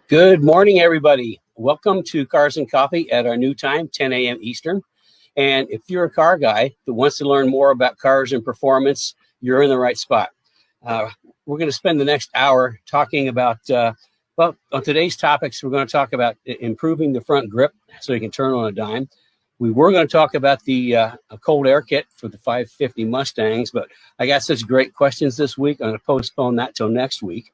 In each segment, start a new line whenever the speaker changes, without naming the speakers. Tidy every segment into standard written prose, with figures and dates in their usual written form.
Good morning, everybody. Welcome to Cars and Coffee at our new time, 10 a.m. Eastern. And if you're a car guy that wants to learn more about cars and performance, you're in the right spot. We're going to spend the next hour talking about, on today's topics, we're going to talk about improving the front grip so you can turn on a dime. We were going to talk about the cold air kit for the 550 Mustangs, but I got such great questions this week. I'm going to postpone that till next week.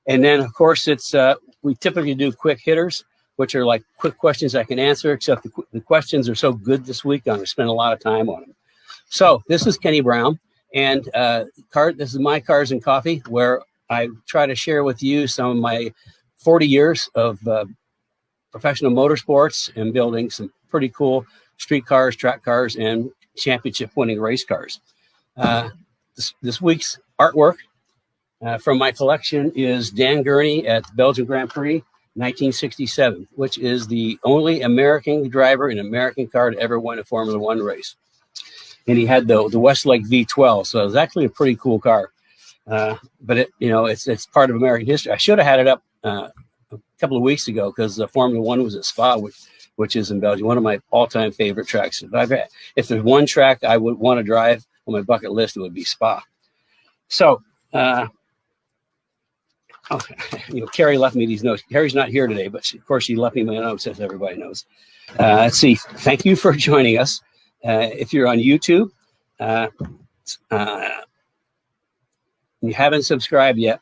And then, of course, it's we typically do quick hitters, which are like quick questions I can answer, except the questions are so good this week, I'm going to spend a lot of time on them. So this is Kenny Brown, and this is my Cars and Coffee, where I try to share with you some of my 40 years of professional motorsports and building some pretty cool street cars, track cars, and championship-winning race cars. This week's artwork from my collection is Dan Gurney at the Belgian Grand Prix 1967, which is the only American driver in an American car to ever win a Formula One race. And he had the Westlake V12, so it was actually a pretty cool car. But it's part of American history. I should have had it up a couple of weeks ago because the Formula One was at Spa, which is in Belgium, one of my all-time favorite tracks. If there's one track I would want to drive on my bucket list, it would be Spa. So. Carrie left me these notes. Carrie's not here today, but of course she left me my notes, as everybody knows. Let's see. Thank you for joining us. If you're on YouTube, you haven't subscribed yet,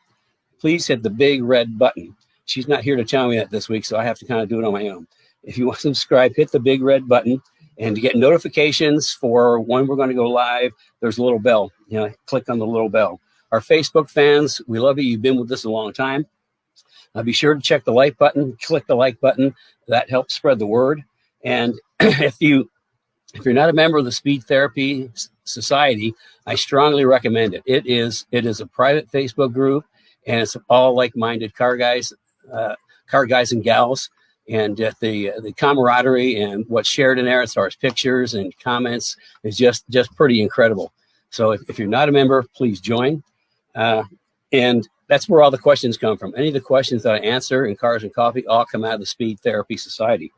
please hit the big red button. She's not here to tell me that this week, so I have to kind of do it on my own. If you want to subscribe, hit the big red button, and to get notifications for when we're going to go live, there's a little bell. Click on the little bell. Our Facebook fans, we love you. You've been with us a long time. Be sure to check the like button, click the like button. That helps spread the word. And if you're not a member of the Speed Therapy Society, I strongly recommend it. It is a private Facebook group, and it's all like-minded car guys and gals. And the camaraderie and what's shared in there as far as pictures and comments is just pretty incredible. So if you're not a member, please join. And that's where all the questions come from. Any of the questions that I answer in Cars and Coffee all come out of the Speed Therapy Society.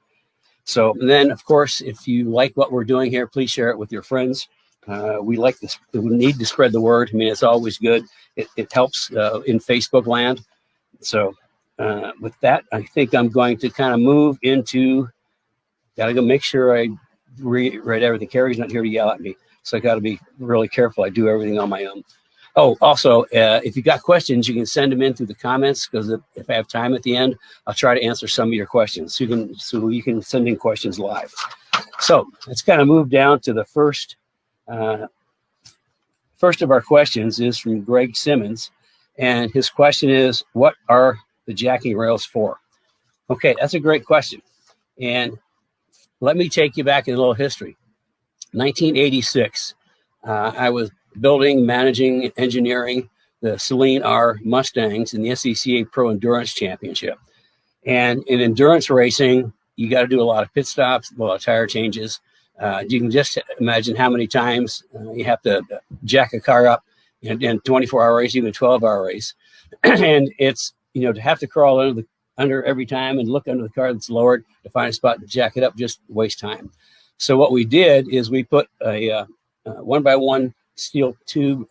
So then, of course, if you like what we're doing here, please share it with your friends. We like this. We need to spread the word. I mean, it's always good. It helps in Facebook land. So with that, I think I'm going to kind of move into, got to go make sure I read everything. Carrie's not here to yell at me. So I got to be really careful. I do everything on my own. Oh, also, if you got questions, you can send them in through the comments, because if I have time at the end, I'll try to answer some of your questions. So you can send in questions live. So let's kind of move down to the first of our questions is from Greg Simmons. And his question is, what are the jacking rails for? Okay, that's a great question. And let me take you back in a little history. 1986, I was building, managing, engineering the Celine R Mustangs in the SCCA Pro Endurance Championship. And in endurance racing, you got to do a lot of pit stops, a lot of tire changes. You can just imagine how many times you have to jack a car up in a 24-hour race, even a 12-hour race. And it's, to have to crawl under every time and look under the car that's lowered to find a spot to jack it up, just waste time. So what we did is we put a 1x1 steel tube,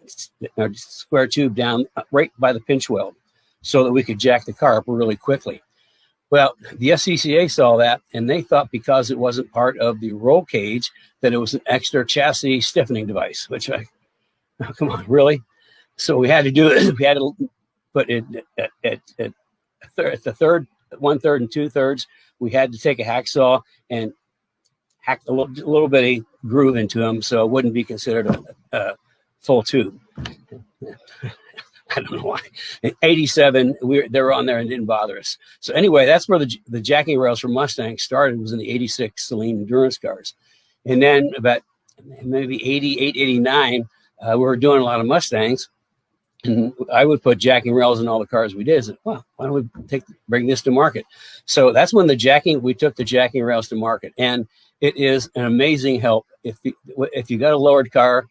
or square tube down right by the pinch weld so that we could jack the car up really quickly. Well, the SCCA saw that, and they thought because it wasn't part of the roll cage that it was an extra chassis stiffening device, which oh, come on, really? So we had to do it. We had to put it at the third, 1/3 and 2/3. We had to take a hacksaw and hack a little bitty groove into them so it wouldn't be considered a full tube. I don't know why. In 87, they were on there and didn't bother us. So anyway, that's where the jacking rails for Mustang started, was in the 86 Celine endurance cars. And then about maybe 88, 89, we were doing a lot of Mustangs. And I would put jacking rails in all the cars we did. I said, well, why don't we bring this to market? So that's when we took the jacking rails to market. And it is an amazing help. If you got a lowered car,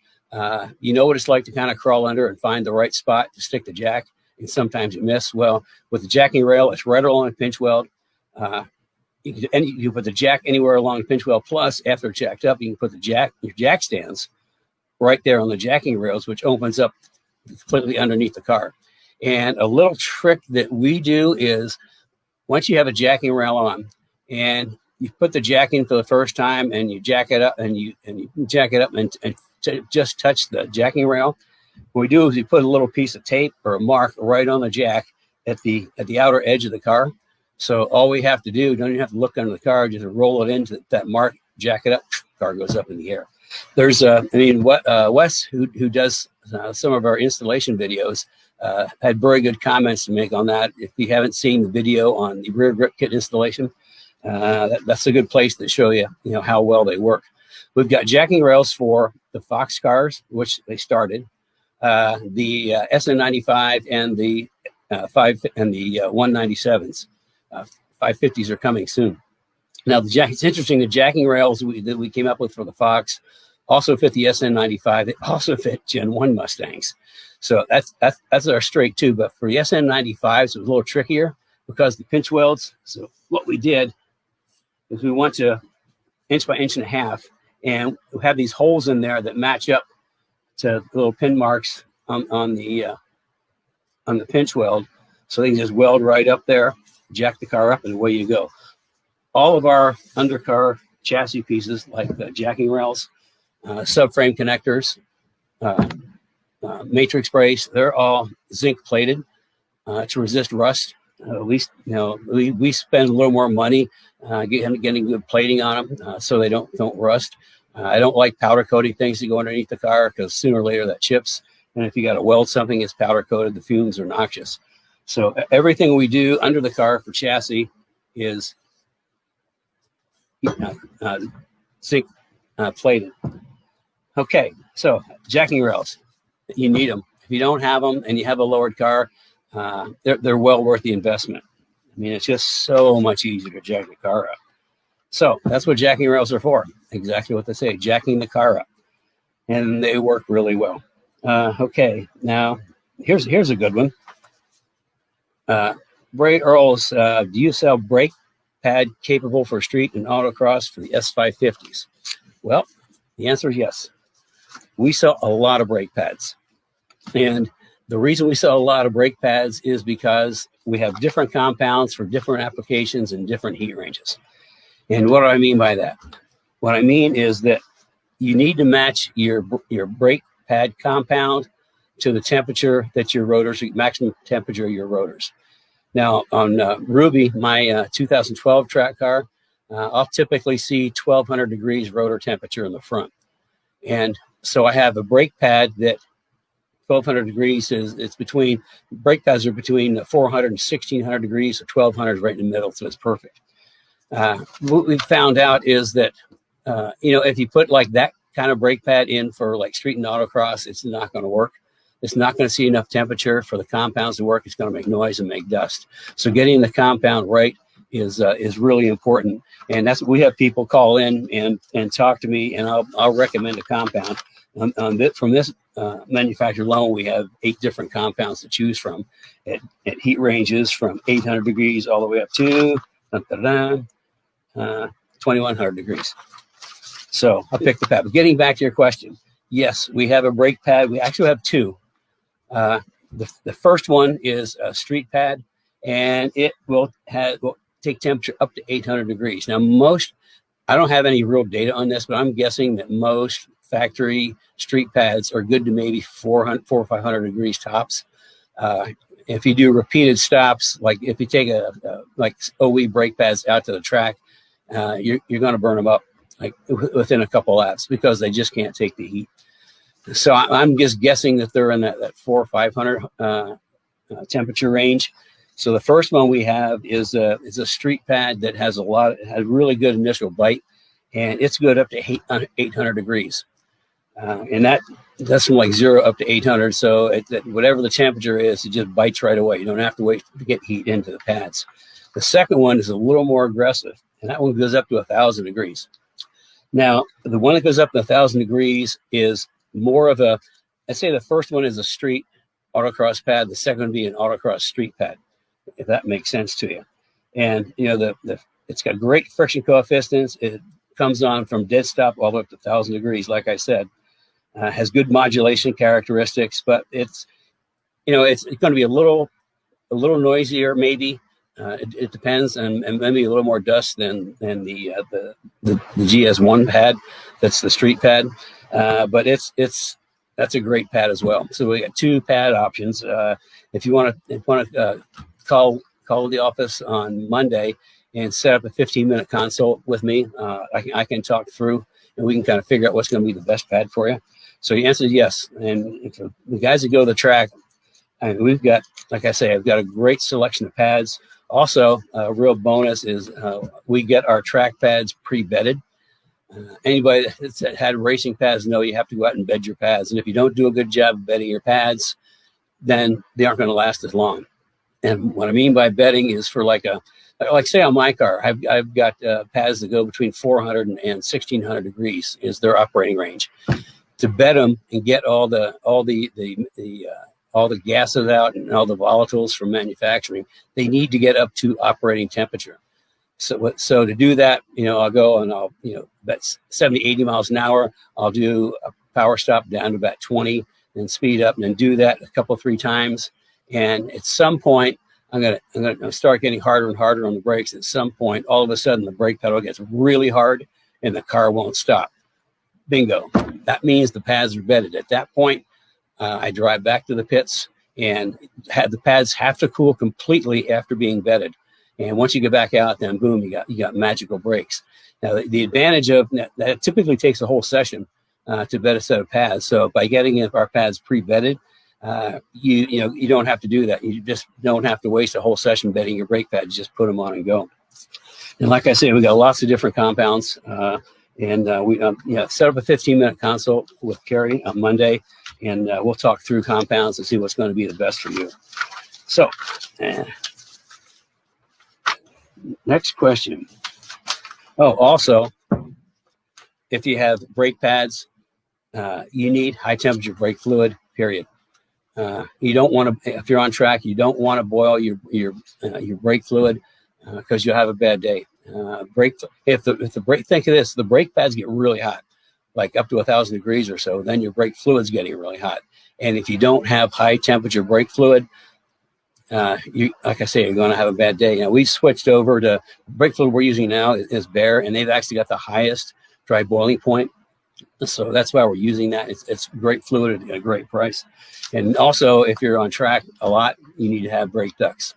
you know what it's like to kind of crawl under and find the right spot to stick the jack. and sometimes you miss. Well, with the jacking rail, it's right along the pinch weld. You put the jack anywhere along the pinch weld. Plus, after it's jacked up, you can put your jack stands right there on the jacking rails, which opens up completely underneath the car. And a little trick that we do is, once you have a jacking rail on and you put the jack in for the first time and you jack it up and you jack it up and just touch the jacking rail, what we do is we put a little piece of tape or a mark right on the jack at the outer edge of the car. So all we have to do, don't even have to look under the car, just roll it into that mark, jack it up, car goes up in the air. There's Wes, who does some of our installation videos, had very good comments to make on that. If you haven't seen the video on the rear grip kit installation, that's a good place to show you, how well they work. We've got jacking rails for the Fox cars, which they started, the SN95 and the 197s. 550s are coming soon. Now, it's interesting, the jacking rails that we came up with for the Fox also fit the SN95. They also fit Gen 1 Mustangs. So that's our straight too. But for the SN95s, it was a little trickier because the pinch welds. So what we did is we went to inch by inch and a half, and we have these holes in there that match up to the little pin marks on the pinch weld. So they can just weld right up there, jack the car up, and away you go. All of our undercar chassis pieces, like the jacking rails, subframe connectors, matrix brace, they're all zinc plated to resist rust. At least, we spend a little more money getting good plating on them so they don't rust. I don't like powder coating things to go underneath the car because sooner or later that chips. And if you got to weld something, it's powder coated, the fumes are noxious. So everything we do under the car for chassis is zinc plated. Okay, so jacking rails, you need them. If you don't have them and you have a lowered car, they're well worth the investment. I mean, it's just so much easier to jack the car up. So that's what jacking rails are for. Exactly what they say, jacking the car up. And they work really well. Okay, now here's a good one. Bray Earls, do you sell brake pad capable for street and autocross for the S550s? Well, the answer is yes. We sell a lot of brake pads. And the reason we sell a lot of brake pads is because we have different compounds for different applications and different heat ranges. And what do I mean by that? What I mean is that you need to match your brake pad compound to the temperature that your rotors, maximum temperature of your rotors. Now on Ruby, my 2012 track car, I'll typically see 1200 degrees rotor temperature in the front. And so I have a brake pad that 1200 degrees it's between, brake pads are between 400 and 1600 degrees, so 1200 is right in the middle, so it's perfect. What we've found out is that, if you put like that kind of brake pad in for like street and autocross, it's not going to work. It's not going to see enough temperature for the compounds to work. It's going to make noise and make dust. So getting the compound right is really important. And that's what we have people call in and talk to me, and I'll recommend a compound. From this manufacturer alone, we have 8 different compounds to choose from at heat ranges from 800 degrees all the way up to 2100 degrees. So I'll pick the pad. But getting back to your question, yes, we have a brake pad. We actually have 2. The first one is a street pad, and it will take temperature up to 800 degrees. Now, I don't have any real data on this, but I'm guessing that most factory street pads are good to maybe 400 or 500 degrees tops. If you do repeated stops, like if you take like OE brake pads out to the track, you're going to burn them up like within a couple laps because they just can't take the heat. So I'm just guessing that they're in that 400 or 500 temperature range. So the first one we have is a street pad that has really good initial bite, and it's good up to 800 degrees. And that's from like 0 up to 800. So whatever the temperature is, it just bites right away. You don't have to wait to get heat into the pads. The second one is a little more aggressive, and that one goes up to 1,000 degrees. Now, the one that goes up to 1,000 degrees is more of let's say the first one is a street autocross pad. The second would be an autocross street pad, if that makes sense to you. And you know, it's got great friction coefficients. It comes on from dead stop all the way up to 1,000 degrees, like I said. Has good modulation characteristics, but it's, you know, it's going to be a little noisier maybe. It depends, and maybe a little more dust than the GS1 pad. That's the street pad, but that's a great pad as well. So we got 2 pad options. If you want to call the office on Monday and set up a 15-minute consult with me, I can talk through, and we can kind of figure out what's going to be the best pad for you. So you answered yes. And for the guys that go to the track, we've got, like I say, I've got a great selection of pads. Also, a real bonus is we get our track pads pre-bedded. Anybody that's had racing pads know you have to go out and bed your pads. And if you don't do a good job of bedding your pads, then they aren't going to last as long. And what I mean by bedding is for like say on my car, I've got pads that go between 400 and 1,600 degrees is their operating range. To bed them and get all the gases out and all the volatiles from manufacturing, they need to get up to operating temperature. So to do that, you know, I'll go and I'll, you know, that's 70, 80 miles an hour. I'll do a power stop down to about 20 and speed up, and then do that a couple, 3 times. And at some point, I'm gonna start getting harder and harder on the brakes. At some point, all of a sudden, the brake pedal gets really hard and the car won't stop. Bingo. That means the pads are bedded. At that point, I drive back to the pits, and the pads have to cool completely after being bedded. And once you get back out, then boom, you got magical brakes. Now the advantage of that typically takes a whole session to bed a set of pads. So by getting our pads pre-bedded, you don't have to do that. You just don't have to waste a whole session bedding your brake pads. Just put them on and go. And like I say, we got lots of different compounds. And we set up a 15-minute consult with Carrie on Monday, and we'll talk through compounds and see what's going to be the best for you. So, next question. Oh, also, if you have brake pads, you need high temperature brake fluid, period. You don't want to, if you're on track, you don't want to boil your brake fluid because you'll have a bad day. If the brake, think of this, the brake pads get really hot, like up to 1,000 degrees or so, then your brake fluid's getting really hot. And if you don't have high temperature brake fluid, like I say, you're going to have a bad day. Now we've switched over to brake fluid we're using now is Bear, and they've actually got the highest dry boiling point. So that's why we're using that. It's great fluid at a great price. And also, if you're on track a lot, you need to have brake ducts.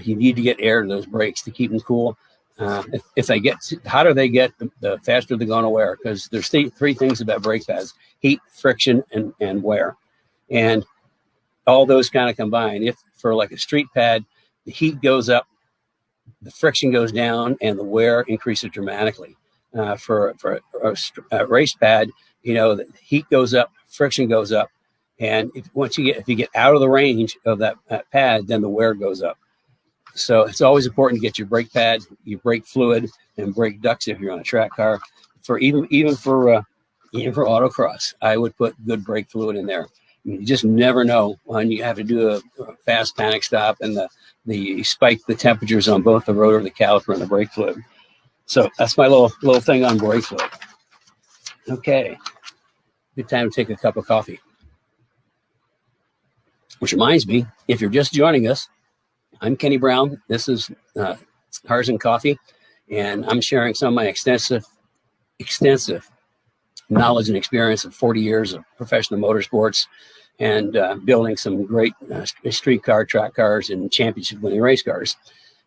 You need to get air to those brakes to keep them cool. If they get hotter, they get, the faster they're going to wear, because there's 3 things about brake pads: heat, friction, and wear. And all those kind of combine. If for like a street pad, the heat goes up, the friction goes down, and the wear increases dramatically. For a race pad, the heat goes up, friction goes up, and if you get out of the range of that pad, then the wear goes up. So it's always important to get your brake pad, your brake fluid, and brake ducts if you're on a track car. For even for autocross, I would put good brake fluid in there. I mean, you just never know when you have to do a fast panic stop, and you spike the temperatures on both the rotor, the caliper, and the brake fluid. So that's my little thing on brake fluid. Okay, good time to take a cup of coffee. Which reminds me, if you're just joining us, I'm Kenny Brown. This is Cars and Coffee, and I'm sharing some of my extensive knowledge and experience of 40 years of professional motorsports, and building some great street car, track cars, and championship-winning race cars.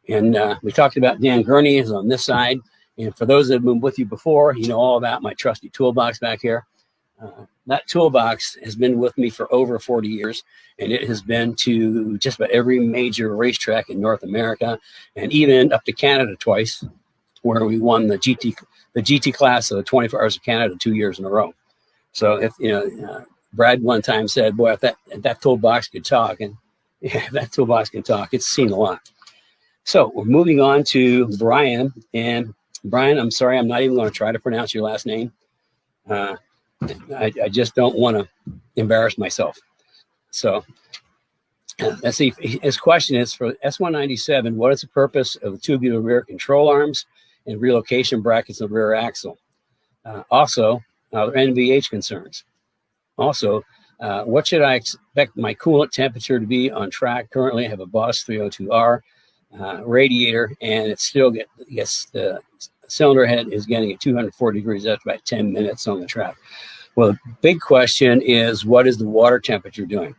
And we talked about Dan Gurney is on this side. And for those that have been with you before, you know all about my trusty toolbox back here. That toolbox has been with me for over 40 years, and it has been to just about every major racetrack in North America, and even up to Canada twice, where we won the GT class of the 24 Hours of Canada 2 years in a row. So if Brad one time said, "Boy, if that toolbox could talk," and yeah, if that toolbox can talk, it's seen a lot. So we're moving on to Brian. And Brian, I'm sorry, I'm not even going to try to pronounce your last name. I just don't want to embarrass myself. So Let's see, his question is for S197, what is the purpose of the tubular rear control arms and relocation brackets of the rear axle? Also, NVH concerns. Also, what should I expect my coolant temperature to be on track? Currently, I have a Boss 302R radiator, and it's still the cylinder head is getting at 240 degrees after about 10 minutes on the track. Well, the big question is, what is the water temperature doing?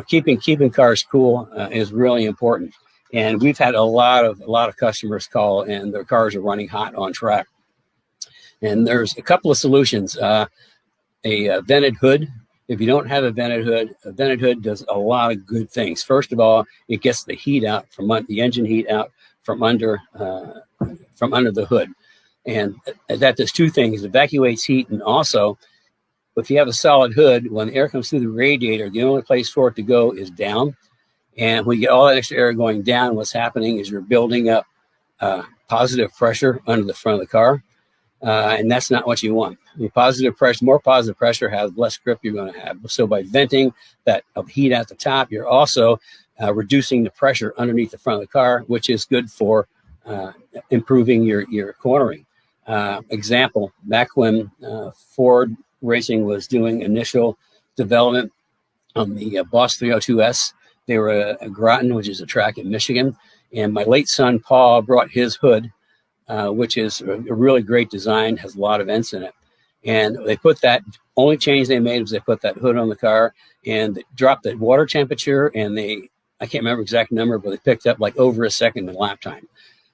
Keeping cars cool is really important, and we've had a lot of customers call, and their cars are running hot on track. And there's a couple of solutions. A vented hood. If you don't have a vented hood does a lot of good things. First of all, it gets the heat out the engine heat out from under the hood, and that does two things: evacuates heat, and also, if you have a solid hood, when the air comes through the radiator, the only place for it to go is down. And when you get all that extra air going down, what's happening is you're building up positive pressure under the front of the car. And that's not what you want. More positive pressure has less grip you're going to have. So by venting that heat at the top, you're also reducing the pressure underneath the front of the car, which is good for improving your cornering. Example, back when Ford Racing was doing initial development on the Boss 302S, they were a Groton, which is a track in Michigan. And my late son, Paul, brought his hood, which is a really great design, has a lot of vents in it. And they put that, only change they made was they put that hood on the car and dropped the water temperature, and I can't remember exact number, but they picked up like over a second in lap time.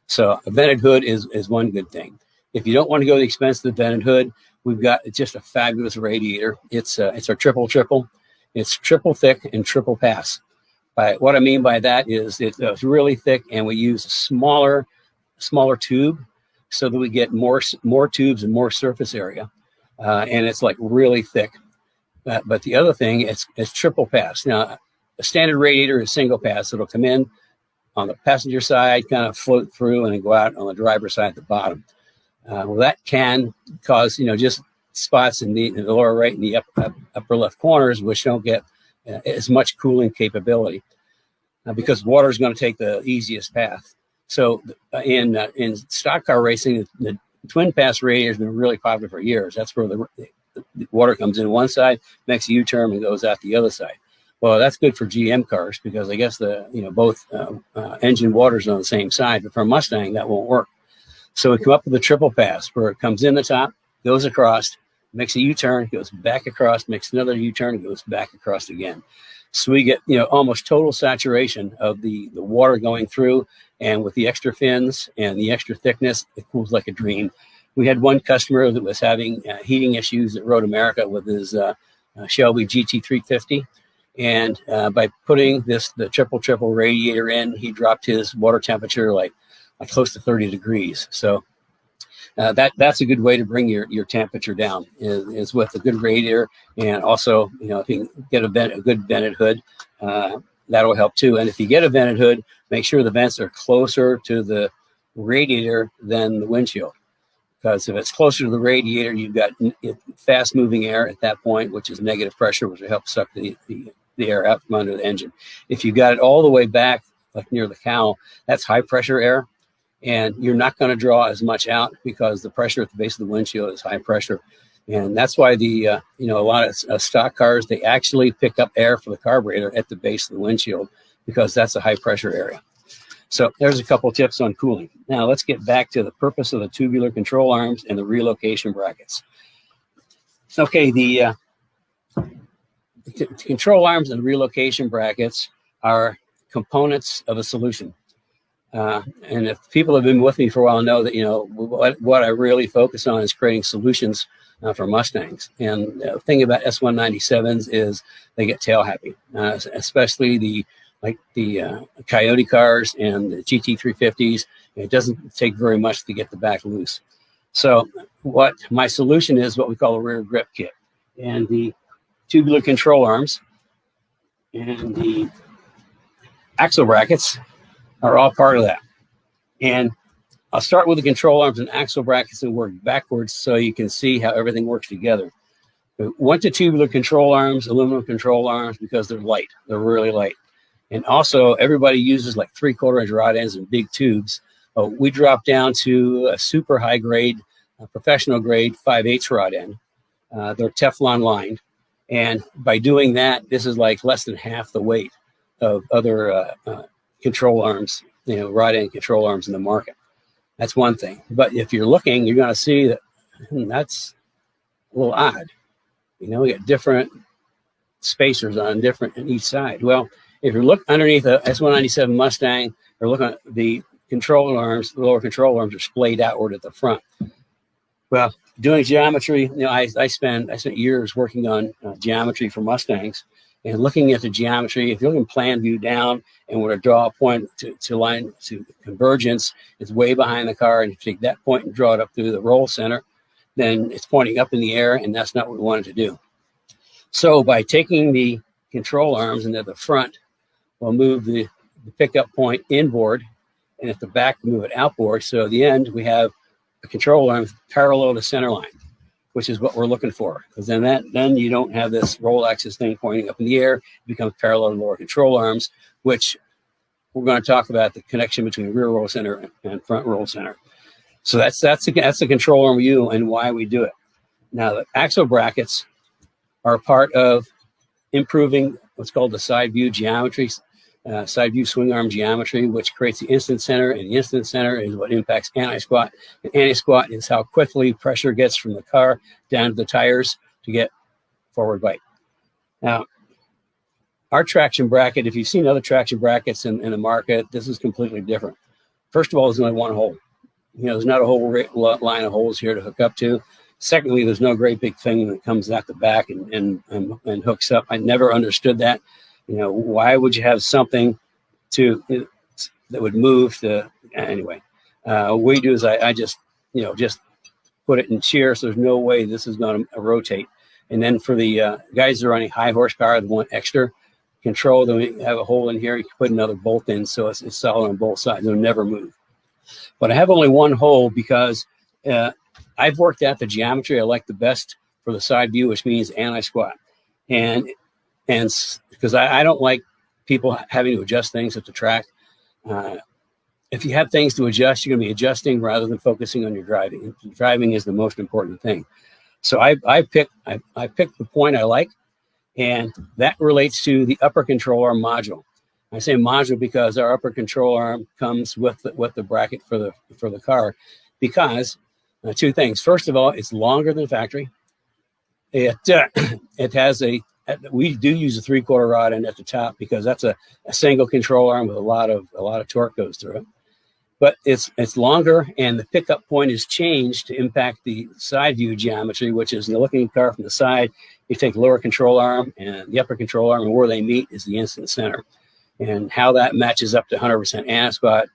So a vented hood is one good thing. If you don't want to go to the expense of the vented hood, we've got just a fabulous radiator. It's our triple. It's triple thick and triple pass. What I mean by that is it's really thick, and we use a smaller tube so that we get more tubes and more surface area, and it's like really thick. But the other thing, it's triple pass. Now, a standard radiator is single pass. It'll come in on the passenger side, kind of float through, and then go out on the driver's side at the bottom. Well, that can cause just spots in the lower right and the upper left corners, which don't get as much cooling capability because water is going to take the easiest path. So in stock car racing, the twin pass radiator has been really popular for years. That's where the water comes in one side, makes a U-turn, and goes out the other side. Well, that's good for GM cars because I guess both engine waters on the same side. But for a Mustang, that won't work. So we come up with a triple pass where it comes in the top, goes across, makes a U-turn, goes back across, makes another U-turn, goes back across again. So we get almost total saturation of the water going through, and with the extra fins and the extra thickness, it cools like a dream. We had one customer that was having heating issues at Road America with his Shelby GT350, and by putting the triple radiator in, he dropped his water temperature like close to 30 degrees. So that's a good way to bring your temperature down is with a good radiator, and also if you can get a good vented hood, that'll help too. And if you get a vented hood, make sure the vents are closer to the radiator than the windshield, because if it's closer to the radiator, you've got fast moving air at that point, which is negative pressure, which will help suck the air out from under the engine. If you got it all the way back, like near the cowl, that's high pressure air, and you're not going to draw as much out because the pressure at the base of the windshield is high pressure. And that's why a lot of stock cars, they actually pick up air for the carburetor at the base of the windshield because that's a high pressure area. So there's a couple tips on cooling. Now let's get back to the purpose of the tubular control arms and the relocation brackets. Okay, the control arms and relocation brackets are components of a solution. And if people have been with me for a while know that, what I really focus on is creating solutions for Mustangs. And the thing about S197s is they get tail happy, especially the Coyote cars and the GT350s. It doesn't take very much to get the back loose. So what my solution is what we call a rear grip kit. And the tubular control arms and the axle brackets are all part of that. And I'll start with the control arms and axle brackets and work backwards so you can see how everything works together. One to tubular control arms, aluminum control arms, because they're light. They're really light. And also, everybody uses like 3/4-inch rod ends and big tubes. We dropped down to a super high grade, professional grade 5/8 rod end. They're Teflon lined. And by doing that, this is like less than half the weight of other control arms, rod end control arms in the market. That's one thing. But if you're looking, you're going to see that that's a little odd. We got different spacers on each side. Well, if you look underneath a S197 Mustang, or look at the control arms, the lower control arms are splayed outward at the front. Well, doing geometry, I spent years working on geometry for Mustangs, and looking at the geometry. If you're looking plan view down and were to draw a point to line to convergence, it's way behind the car, and if you take that point and draw it up through the roll center, then it's pointing up in the air, and that's not what we wanted to do. So by taking the control arms into the front, we'll move the pickup point inboard, and at the back, move it outboard. So at the end, we have a control arm parallel to center line, which is what we're looking for. Because then you don't have this roll axis thing pointing up in the air. It becomes parallel to lower control arms, which we're going to talk about the connection between rear roll center and front roll center. So that's the control arm view and why we do it. Now, the axle brackets are part of improving what's called the side view geometry, side view swing arm geometry, which creates the instant center, and the instant center is what impacts anti-squat. And anti-squat is how quickly pressure gets from the car down to the tires to get forward bite. Now, our traction bracket, if you've seen other traction brackets in the market, this is completely different. First of all, there's only one hole. There's not a whole line of holes here to hook up to. Secondly, there's no great big thing that comes out the back and hooks up. I never understood that. Why would you have something that would move to, anyway. What we do is I just put it in shear, so there's no way this is going to rotate. And then for the guys that are running high horsepower that want extra control, then we have a hole in here. You can put another bolt in, so it's solid on both sides. It'll never move. But I have only one hole because I've worked out the geometry I like the best for the side view, which means anti-squat. And because I don't like people having to adjust things at the track. If you have things to adjust, you're going to be adjusting rather than focusing on your driving. Driving is the most important thing. So I picked the point I like, and that relates to the upper control arm module. I say module because our upper control arm comes with the bracket for the car, because two things. First of all, it's longer than factory. It has we do use a 3/4 rod end at the top because that's a single control arm with a lot of torque goes through it. But it's longer, and the pickup point is changed to impact the side view geometry, which is looking at the car from the side. You take the lower control arm and the upper control arm, and where they meet is the instant center. And how that matches up to 100% anti-squat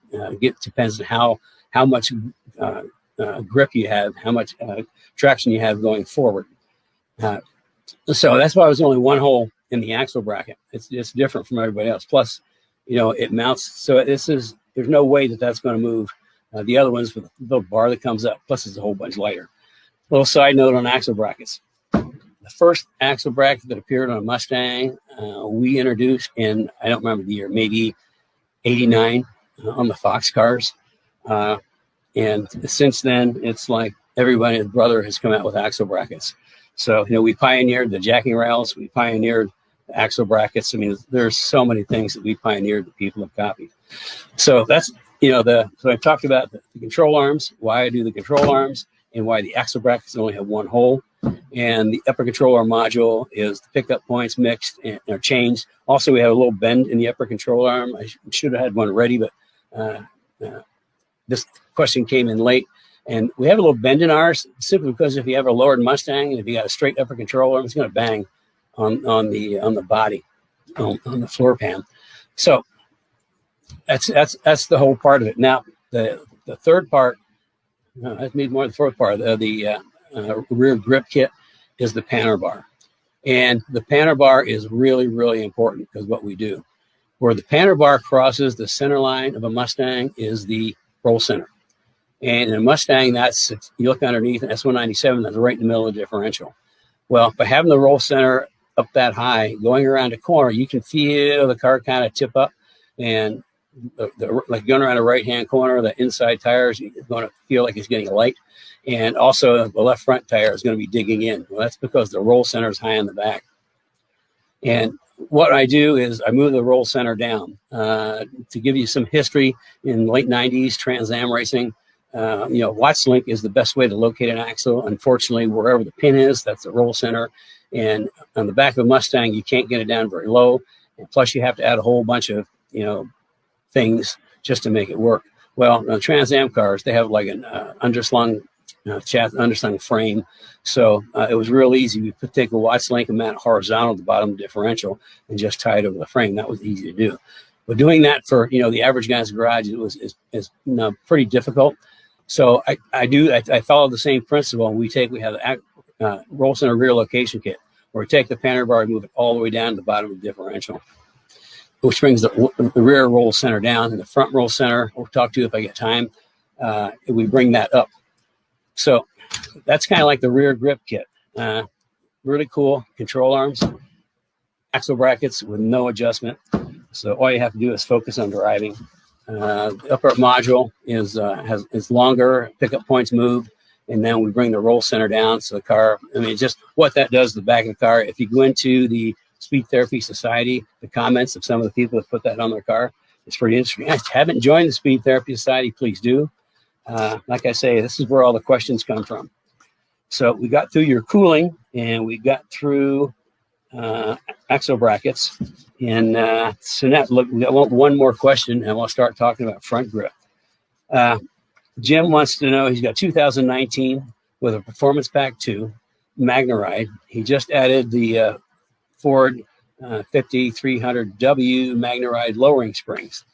depends on how much grip you have, how much traction you have going forward. So that's why there's only one hole in the axle bracket. It's different from everybody else. Plus, it mounts. So there's no way that's going to move. The other one's with a little bar that comes up. Plus, it's a whole bunch lighter. Little side note on axle brackets. The first axle bracket that appeared on a Mustang, we introduced in, I don't remember the year, maybe 89 on the Fox cars. And since then, it's like everybody's brother has come out with axle brackets. So, we pioneered the jacking rails. We pioneered the axle brackets. I mean, there's so many things that we pioneered that people have copied. So that's, so I talked about the control arms, why I do the control arms, and why the axle brackets only have one hole. And the upper control arm module is the pickup points mixed and are changed. Also, we have a little bend in the upper control arm. I should have had one ready, but this question came in late. And we have a little bend in ours simply because if you have a lowered Mustang and if you got a straight upper control arm, it's going to bang on the body, on the floor pan. So that's the whole part of it. Now the third part, that's maybe more the fourth part. The rear grip kit is the panner bar, and the panner bar is really, really important because what we do, where the panner bar crosses the center line of a Mustang is the roll center. And in a Mustang, you look underneath an S197, that's right in the middle of the differential. Well, by having the roll center up that high, going around a corner, you can feel the car kind of tip up, and like going around a right-hand corner, the inside tire is going to feel like it's getting light, and also the left front tire is going to be digging in. Well, that's because the roll center is high in the back. And what I do is I move the roll center down. To give you some history, in late 90s, Trans Am racing, Watts link is the best way to locate an axle. Unfortunately, wherever the pin is, that's the roll center. And on the back of a Mustang, you can't get it down very low. And plus, you have to add a whole bunch of, things just to make it work. Well, the Trans Am cars, they have like an underslung frame. So it was real easy. We could take a Watts link and mount horizontal at the bottom of the differential and just tie it over the frame. That was easy to do. But doing that for, the average guy's garage is pretty difficult. So I follow the same principle. We have the roll center rear location kit, where we take the panner bar and move it all the way down to the bottom of the differential, which brings the rear roll center down, and the front roll center, we'll talk to you if I get time, we bring that up. So that's kind of like the rear grip kit. Really cool control arms, axle brackets with no adjustment. So all you have to do is focus on driving. The upper module is longer, pickup points move, and then we bring the roll center down. So the car, just what that does to the back of the car. If you go into the Speed Therapy Society, the comments of some of the people that put that on their car, it's pretty interesting. If you haven't joined the Speed Therapy Society, please do. Like I say, this is where all the questions come from. So we got through your cooling, and we got through axle brackets. And so now, look, we got one more question, and we'll start talking about front grip. Jim wants to know, he's got 2019 with a Performance Pack 2 Magna Ride. He just added the Ford 5300W Magna Ride lowering springs.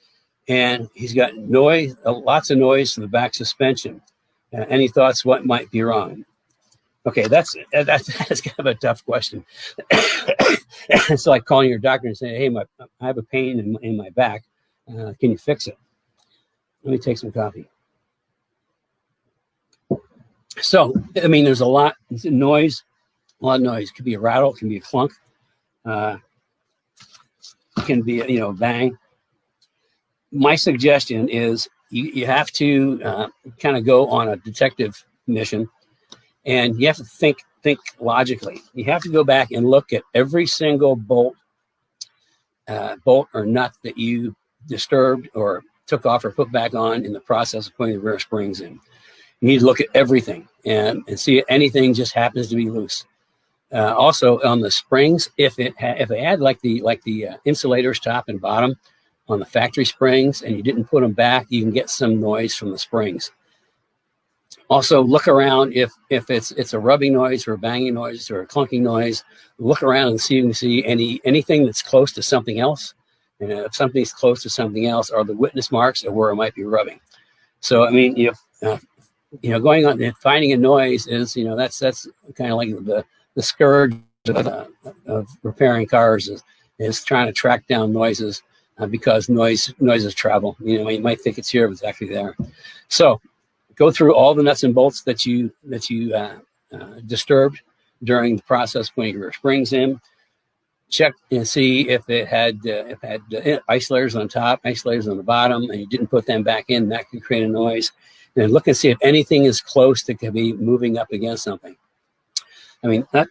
And he's got noise, lots of noise to the back suspension. Any thoughts what might be wrong? Okay, that's kind of a tough question. It's like calling your doctor and saying, hey, I have a pain in my back. Can you fix it? Let me take some coffee. So, there's a lot of noise. It could be a rattle, it can be a clunk. It can be a bang. My suggestion is you have to kind of go on a detective mission, and you have to think logically. You have to go back and look at every single bolt or nut that you disturbed or took off or put back on in the process of putting the rear springs in. You need to look at everything and see if anything just happens to be loose. Also on the springs, if they had like the insulators top and bottom on the factory springs, and you didn't put them back, you can get some noise from the springs. Also, look around if it's a rubbing noise or a banging noise or a clunking noise. Look around and see if you can see anything that's close to something else. And if something's close to something else, are the witness marks of where it might be rubbing. So going on and finding a noise is that's kind of like the scourge of repairing cars is trying to track down noises because noises travel. You might think it's here, but it's actually there. So go through all the nuts and bolts that you disturbed during the process putting your springs in. Check and see if it had isolators on top, isolators on the bottom, and you didn't put them back in. That could create a noise. And look and see if anything is close that could be moving up against something.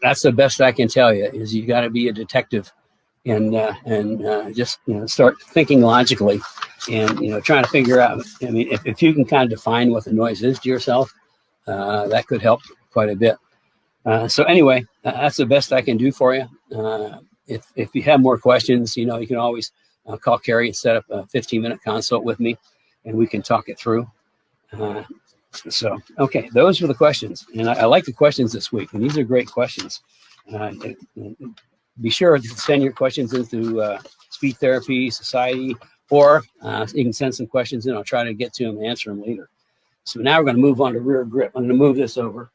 That's the best I can tell you. Is you got to be a detective and just start thinking logically and trying to figure out. If you can kind of define what the noise is to yourself, that could help quite a bit. So anyway, that's the best I can do for you. If you have more questions, you can always call Carrie and set up a 15-minute consult with me, and we can talk it through. So, okay, those were the questions. And I like the questions this week, and these are great questions. Be sure to send your questions into Speed Therapy Society, or you can send some questions in. I'll try to get to them and answer them later. So now we're going to move on to rear grip. I'm going to move this over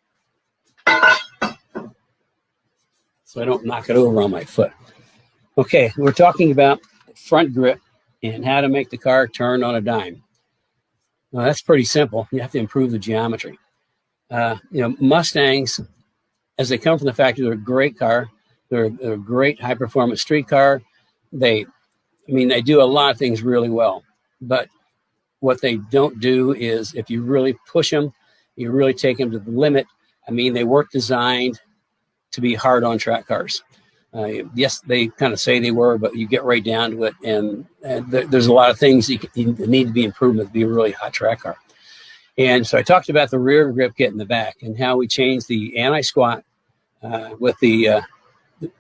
so I don't knock it over on my foot. Okay, we're talking about front grip and how to make the car turn on a dime. Well, that's pretty simple. You have to improve the geometry. Mustangs as they come from the factory, they're a great car. They're a great high-performance street car. They do a lot of things really well. But what they don't do is, if you really push them, you really take them to the limit. I mean, they weren't designed to be hard on track cars. Yes, they kind of say they were, but you get right down to it, and there's a lot of things that need to be improved to be a really hot track car. And so I talked about the rear grip kit in the back and how we changed the anti-squat with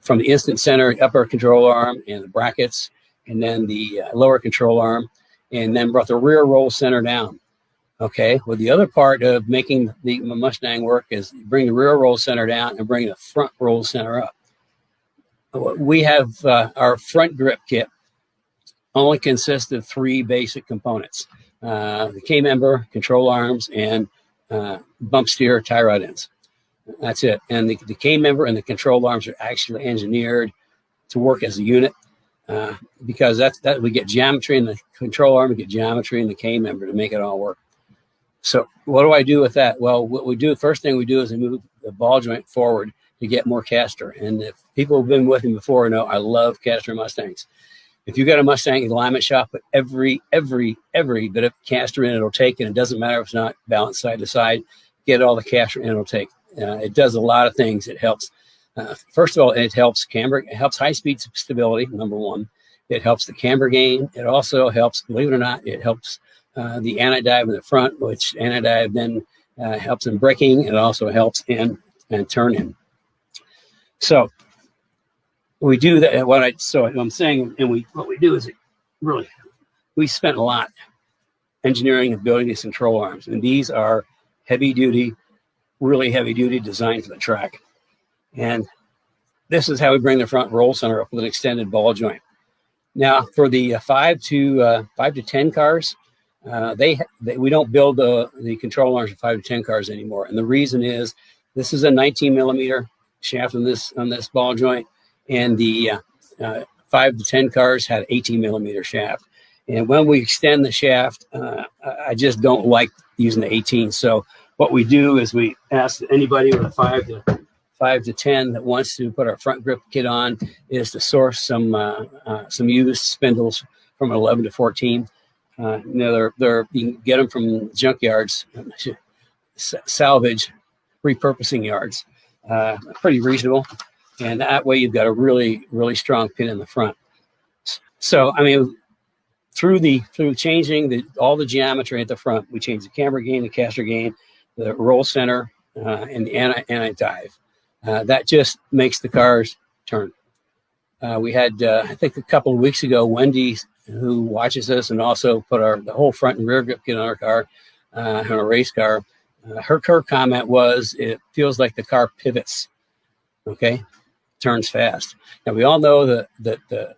from the instant center upper control arm and the brackets, and then the lower control arm, and then brought the rear roll center down. Okay, well, the other part of making the Mustang work is bring the rear roll center down and bring the front roll center up. We have our front grip kit only consists of 3 basic components: the K-member, control arms, and bump steer tie rod ends. That's it. And the K-member and the control arms are actually engineered to work as a unit because that we get geometry in the control arm, we get geometry in the K-member to make it all work. So what do I do with that? Well, what we do, first thing we do is we move the ball joint forward to get more caster. And if people have been with me before know I love caster Mustangs. If you got a Mustang alignment shop, put every bit of caster in, it'll take, and it doesn't matter if it's not balanced side to side, get all the caster in, it'll take. It does a lot of things. It helps. First of all, it helps camber. It helps high-speed stability, number one. It helps the camber gain. It also helps, believe it or not, it helps the anti-dive in the front, which anti-dive then helps in braking. It also helps in turn-in. So we do that. What I'm saying, and what we do is we spent a lot engineering and building these control arms, and these are heavy-duty, really heavy-duty, designed for the track. And this is how we bring the front roll center up with an extended ball joint. Now, for the 5 to 10 cars, we don't build the control arms for 5 to 10 cars anymore. And the reason is this is a 19 millimeter shaft on this ball joint, and the 5 to 10 cars had 18 millimeter shaft. And when we extend the shaft, I just don't like using the 18. So what we do is we ask anybody with a 5 to 10 that wants to put our front grip kit on is to source some used spindles from 11 to 14. You can get them from junkyards, salvage, repurposing yards. Pretty reasonable, and that way you've got a really, really strong pin in the front. So I mean, through changing all the geometry at the front, we changed the camber gain, the caster gain, the roll center, and the anti-dive. That just makes the cars turn. We had, I think a couple of weeks ago, Wendy, who watches us and also put the whole front and rear grip kit on our car, on a race car. Her comment was, it feels like the car pivots, okay? Turns fast. Now, we all know that the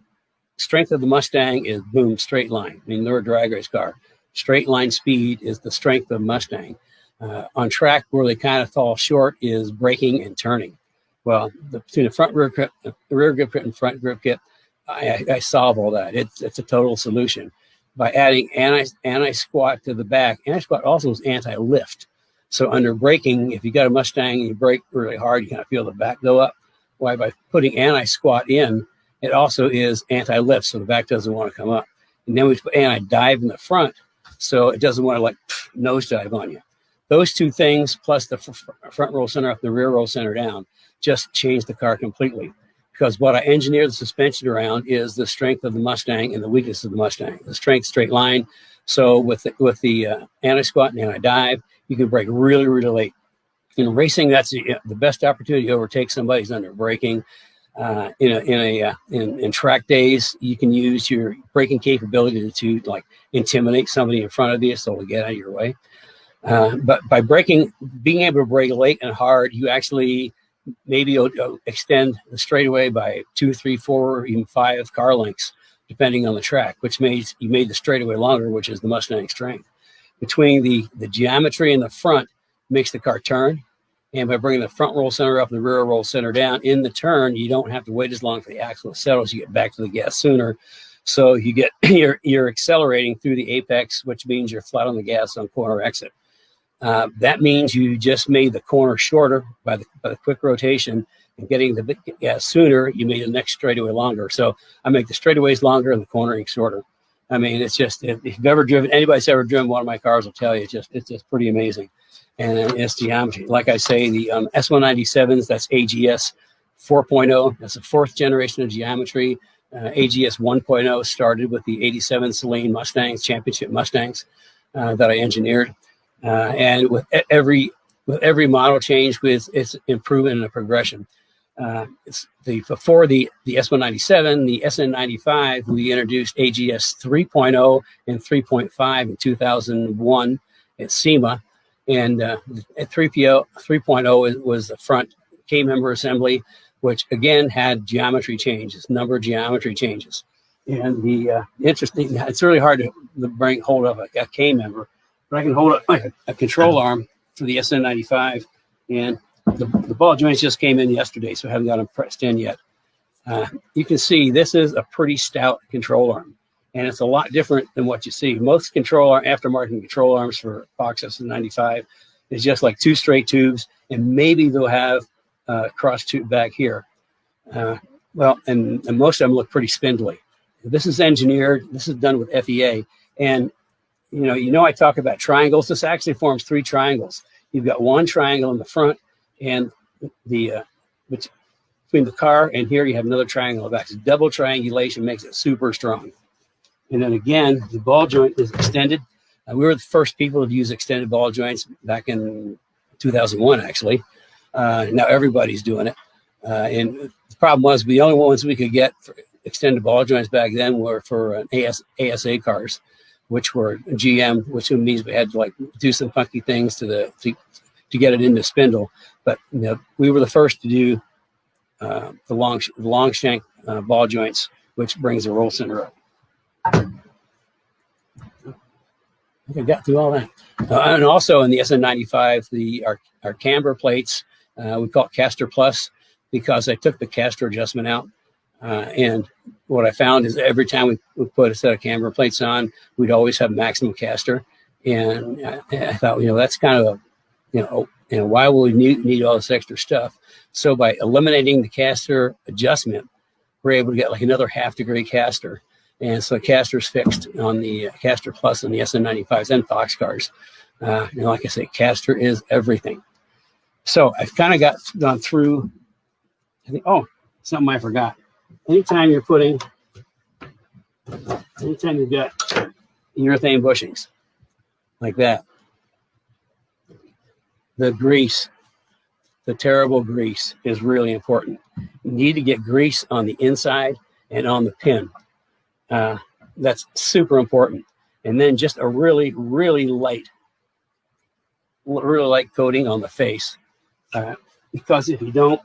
strength of the Mustang is, boom, straight line. I mean, they're a drag race car. Straight line speed is the strength of Mustang. On track, where they kind of fall short is braking and turning. Well, between the rear grip kit and front grip kit, I solve all that. It's a total solution. By adding anti-squat to the back, anti-squat also is anti-lift. So under braking, if you got a Mustang and you brake really hard, you kind of feel the back go up. Why, by putting anti-squat in, it also is anti-lift, so the back doesn't want to come up. And then we put anti-dive in the front, so it doesn't want to like nosedive on you. Those two things, plus the front roll center up, the rear roll center down, just change the car completely. Because what I engineer the suspension around is the strength of the Mustang and the weakness of the Mustang. The strength, straight line. So with the anti-squat and anti-dive, you can brake really, really late. In racing, that's the best opportunity to overtake somebody who's under braking. In track days, you can use your braking capability to like intimidate somebody in front of you so they'll get out of your way. But by braking, being able to brake late and hard, you actually maybe extend the straightaway by 2, 3, 4, or even 5 car lengths, depending on the track, which means you made the straightaway longer, which is the Mustang strength. Between the geometry in the front makes the car turn. And by bringing the front roll center up and the rear roll center down in the turn, you don't have to wait as long for the axle to settle, so you get back to the gas sooner. So you get you're accelerating through the apex, which means you're flat on the gas on corner exit. That means you just made the corner shorter by the quick rotation, and getting the sooner, you made the next straightaway longer. So I make the straightaways longer and the cornering shorter. I mean, it's just, if you've ever driven, anybody's ever driven one of my cars will tell you, it's just pretty amazing. And it's geometry. Like I say, the S197s, that's AGS 4.0. That's the 4th generation of geometry. AGS 1.0 started with the 87 Saleen Mustangs, championship Mustangs that I engineered. And with every model change, with its improvement and a progression. Before the S197, the SN95, we introduced AGS 3.0 and 3.5 in 2001 at SEMA. And at 3.0 was the front K-member assembly, which again had geometry changes, number of geometry changes. And the interesting, it's really hard to hold up a K-member, but I can hold up a control arm for the SN95, and the ball joints just came in yesterday, so I haven't got them pressed in yet. You can see this is a pretty stout control arm, and it's a lot different than what you see. Most aftermarket control arms for Fox SN95 is just like 2 straight tubes, and maybe they'll have a cross tube back here. Well, and most of them look pretty spindly. This is engineered. This is done with FEA, and you know I talk about triangles. This actually forms 3 triangles. You've got one triangle in the front, and between the car and here you have another triangle. That's double triangulation, makes it super strong. And then again, the ball joint is extended. We were the first people to use extended ball joints back in 2001, actually. Now everybody's doing it. And the problem was the only ones we could get for extended ball joints back then were for ASA cars, which were GM, which means we had to like do some funky things to get it into spindle. But we were the first to do the long shank ball joints, which brings the roll center up. I think I got through all that. And also in the SN95, our camber plates, we call it Caster Plus, because I took the caster adjustment out. And what I found is every time we put a set of camber plates on, we'd always have maximum caster. And I thought, that's kind of why will we need all this extra stuff? So by eliminating the caster adjustment, we're able to get like another half-degree caster. And so caster's fixed on the Caster Plus and the SN95s and Fox cars. Like I say, caster is everything. So I've kind of gone through, I think, something I forgot. Anytime you've got urethane bushings like that, the grease, the terrible grease is really important. You need to get grease on the inside and on the pin. That's super important. And then just a really, really light coating on the face. Because if you don't,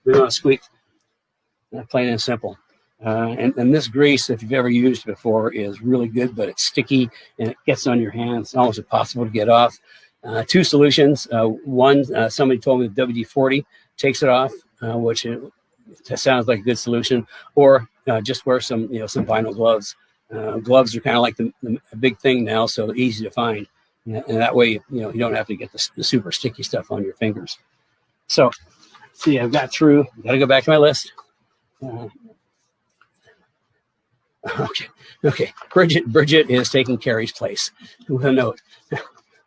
you're going to squeak. Plain and simple. And this grease, if you've ever used it before, is really good, but it's sticky and it gets on your hands. It's almost impossible to get off. 2 solutions. One, somebody told me the WD-40 takes it off, which sounds like a good solution. Or just wear some vinyl gloves. Gloves are kind of like the big thing now, so they're easy to find. And that way, you don't have to get the super sticky stuff on your fingers. So, see, I've got through. Got to go back to my list. Okay. Bridget is taking Carrie's place with a note.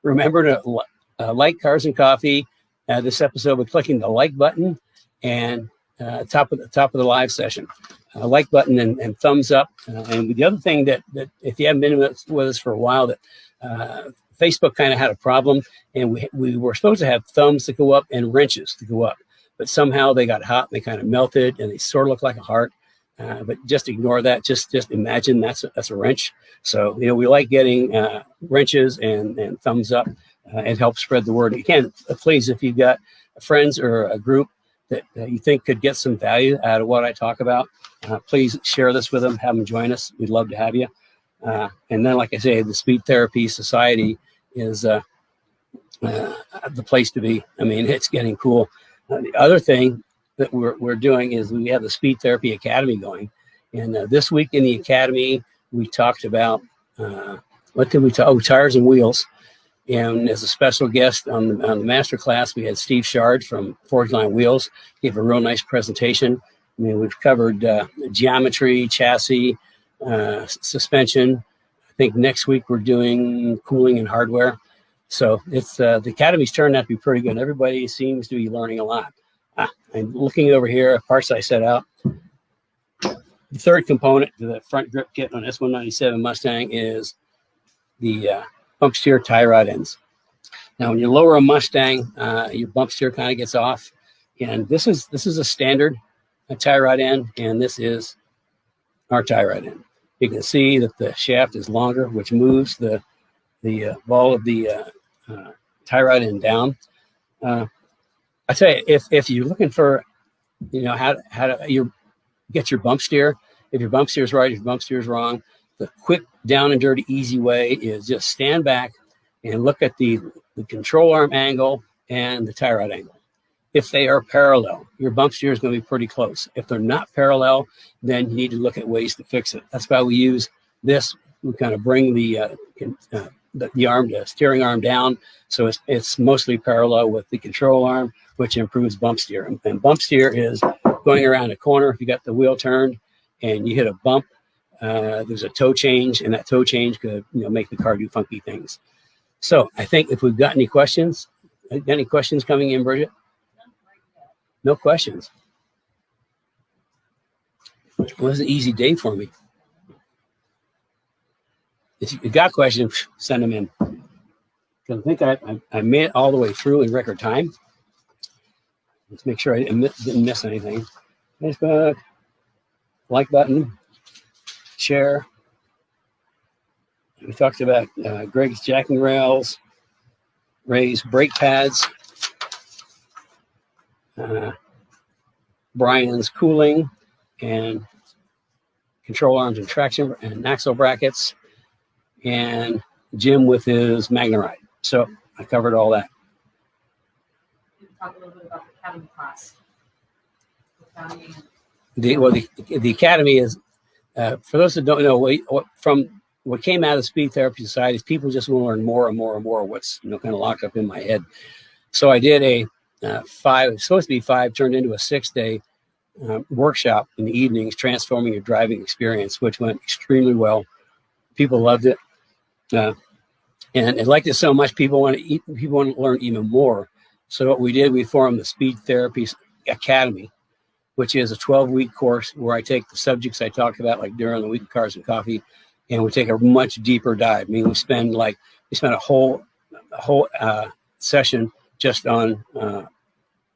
Remember to like Cars and Coffee. This episode by clicking the like button and top of the live session. Like button and thumbs up. And the other thing that if you haven't been with us for a while, that Facebook kind of had a problem, and we were supposed to have thumbs to go up and wrenches to go up. But somehow they got hot and they kind of melted and they sort of look like a heart. But just ignore that. Just imagine that's a wrench. So, we like getting wrenches and thumbs up. It helps spread the word. Again, please, if you've got friends or a group that you think could get some value out of what I talk about, please share this with them. Have them join us. We'd love to have you. And then, like I say, the Speed Therapy Society is the place to be. I mean, it's getting cool. The other thing that we're doing is we have the Speed Therapy Academy going. And this week in the Academy, we talked about, what did we talk? Tires and wheels. And as a special guest on the master class, we had Steve Shard from Forge Line Wheels. Gave a real nice presentation. I mean, we've covered geometry, chassis, suspension. I think next week we're doing cooling and hardware. So it's the Academy's turned out to be pretty good. Everybody seems to be learning a lot. I'm looking over here at parts I set out. The third component to the front grip kit on S197 Mustang is the Pokesteer Tie Rod Ends. Now, when you lower a Mustang, your bump steer kind of gets off, and this is a standard tie rod end, and this is our tie rod end. You can see that the shaft is longer, which moves the ball of the tie rod end down. I tell you, if you're looking for, how to get your bump steer, if your bump steer is right, if your bump steer is wrong, the quick down and dirty easy way is just stand back and look at the control arm angle and the tie rod angle. If they are parallel, your bump steer is going to be pretty close. If they're not parallel, then you need to look at ways to fix it. That's why we use this. We kind of bring the steering arm down, so it's mostly parallel with the control arm, which improves bump steer. And bump steer is going around a corner. If you got the wheel turned and you hit a bump, there's a toe change, and that toe change could make the car do funky things. So I think if we've got any questions coming in, Bridget? No questions. It was an easy day for me. If you got questions, send them in. Because I think I made it all the way through in record time. Let's make sure I didn't miss anything. Facebook, like button, share. We talked about Greg's jacking rails, Ray's brake pads, Brian's cooling and control arms and traction and axle brackets, and Jim with his MagnaRide. So I covered all that.
Talk a little bit about the Academy class.
The Academy is, for those that don't know, from what came out of the Speed Therapy Society is people just want to learn more and more and more what's kind of locked up in my head. So I did a supposed to be 5, turned into a 6-day workshop in the evenings, transforming your driving experience, which went extremely well. People loved it, and they liked it so much. People want to learn even more. So what we did, we formed the Speed Therapy Academy, which is a 12-week course where I take the subjects I talked about, like during the week of Cars and Coffee, and we take a much deeper dive. I mean, we spend a whole session just on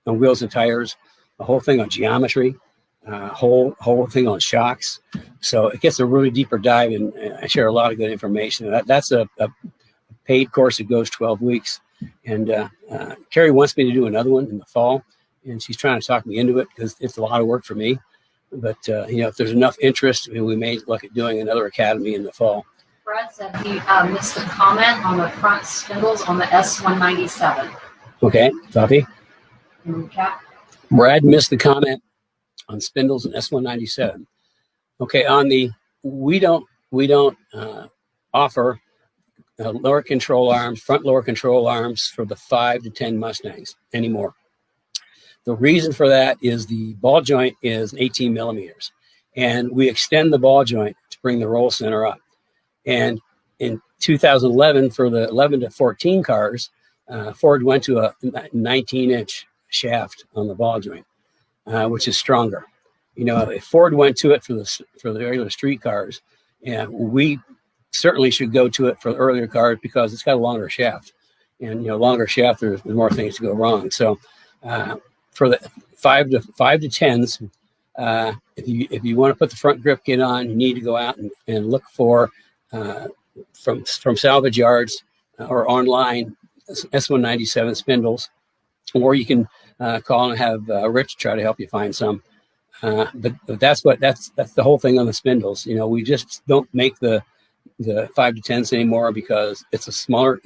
wheels and tires, a whole thing on geometry, whole thing on shocks. So it gets a really deeper dive, and I share a lot of good information. That's a paid course that goes 12 weeks. And Carrie wants me to do another one in the fall, and she's trying to talk me into it because it's a lot of work for me. But if there's enough interest, we may look at doing another academy in the fall.
Brad said he missed the comment on the front spindles on the S197.
Okay, copy.
Recap.
Brad missed the comment on spindles and S197. Okay, on the we don't offer lower control arms, front lower control arms for the 5 to 10 Mustangs anymore. The reason for that is the ball joint is 18 millimeters, and we extend the ball joint to bring the roll center up. And in 2011, for the 11 to 14 cars, Ford went to a 19-inch shaft on the ball joint, which is stronger. If Ford went to it for the regular street cars, we certainly should go to it for the earlier cars because it's got a longer shaft, and longer shaft, there's more things to go wrong. So for the 5 to 10s, if you want to put the front grip kit on, you need to go out and look for from salvage yards or online S197 spindles, or you can call and have Rich try to help you find some. But that's the whole thing on the spindles. We just don't make the 5 to 10s anymore because it's a smaller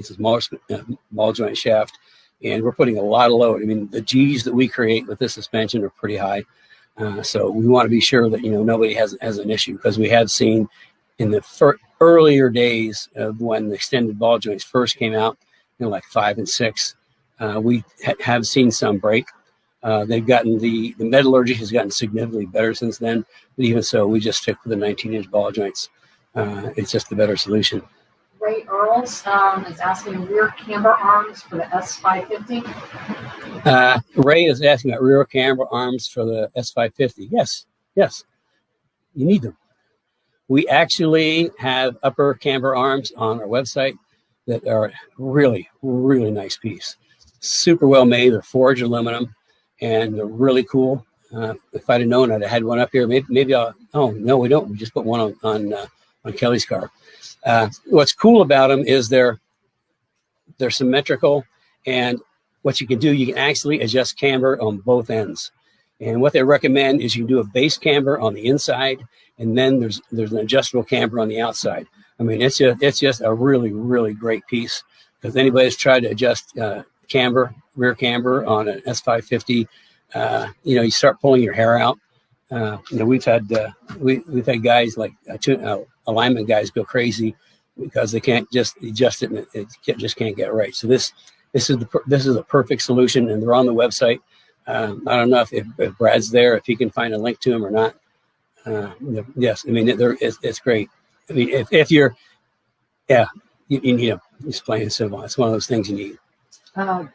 ball joint shaft, and we're putting a lot of load. I mean, the G's that we create with this suspension are pretty high. So we want to be sure that nobody has an issue, because we have seen in the earlier days of when the extended ball joints first came out, like 5 and 6. We have seen some break. They've gotten the metallurgy has gotten significantly better since then, but even so, we just stick with the 19-inch ball joints. It's just the better solution.
Ray Earls is asking rear camber arms for the S550.
Ray is asking about rear camber arms for the S550. Yes, you need them. We actually have upper camber arms on our website that are really, really nice piece. Super well made. They're forged aluminum, and they're really cool. If I'd have known, I'd have had one up here. Maybe I'll. Oh no, we don't. We just put one on Kelly's car. What's cool about them is they're symmetrical, and what you can do, you can actually adjust camber on both ends. And what they recommend is you do a base camber on the inside, and then there's an adjustable camber on the outside. I mean, it's just a really, really great piece, because anybody that's tried to adjust rear camber on an S550, you start pulling your hair out. We've had guys like alignment guys go crazy because they can't just adjust it, and it just can't get right. So this is a perfect solution, and they're on the website. I don't know if Brad's there, if he can find a link to them or not. Yes, I mean it's great. I mean if you're, you need them. It's plain and simple. It's one of those things you need.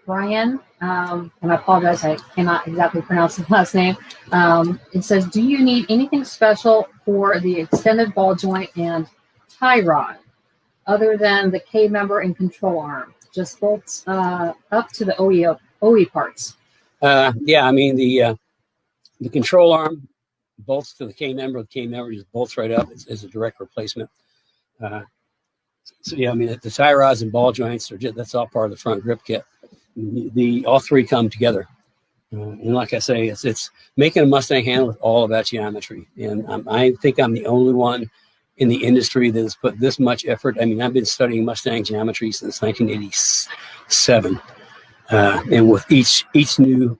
Brian, and I apologize, I cannot exactly pronounce his last name. It says, do you need anything special for the extended ball joint and tie rod other than the K member and control arm? Just bolts up to the OE parts.
I mean the control arm bolts to the K member. The K member just bolts right up. It's a direct replacement. So I mean the tie rods and ball joints that's all part of the front grip kit. All three come together, and like I say, it's making a Mustang handle with all of that geometry. And I think I'm the only one in the industry that has put this much effort. I mean, I've been studying Mustang geometry since 1987, and with each new